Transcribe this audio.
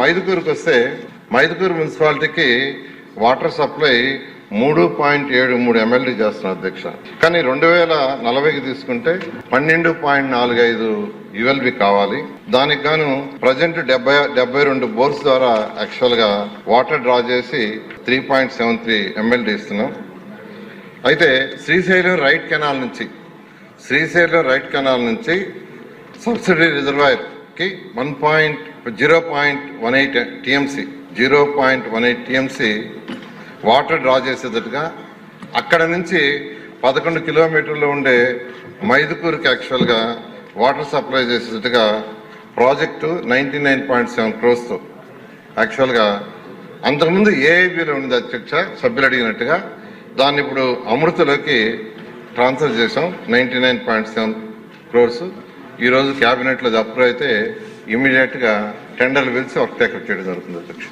మైదుకూరుకు వస్తే మైదుకూరు మున్సిపాలిటీకి water supply 3.73 MLD చేస్తున్నారు అధ్యక్ష. కానీ 2040కి తీసుకుంటే 12.45 ULB కావాలి. దానికి గాను ప్రజెంట్ 72 బోర్స్ ద్వారా యాక్చువల్ గా వాటర్ డ్రా చేసి 3.73 MLD ఇస్తున్నాం. అయితే శ్రీశైలం రైట్ కెనాల్ నుంచి సబ్సిడీ రిజర్వాయర్ కి 0.18 TMC వాటర్ డ్రా చేసేటట్టుగా అక్కడ నుంచి 11 కిలోమీటర్లు ఉండే మైదుకూరుకి యాక్చువల్గా వాటర్ సప్లై చేసేటట్టుగా ప్రాజెక్టు 99.7 crores యాక్చువల్గా అంతకుముందు ఏఐబిలో ఉంది అధ్యక్ష, సభ్యులు అడిగినట్టుగా దాన్ని ఇప్పుడు అమృతలోకి ట్రాన్స్ఫర్ చేసాం. 99.7 crores ఈరోజు క్యాబినెట్లో అప్రూవ్ అయితే ఇమీడియట్గా టెండర్లు పిలిచి వర్క్ టేకప్ చేయడం జరుగుతుంది అధ్యక్ష.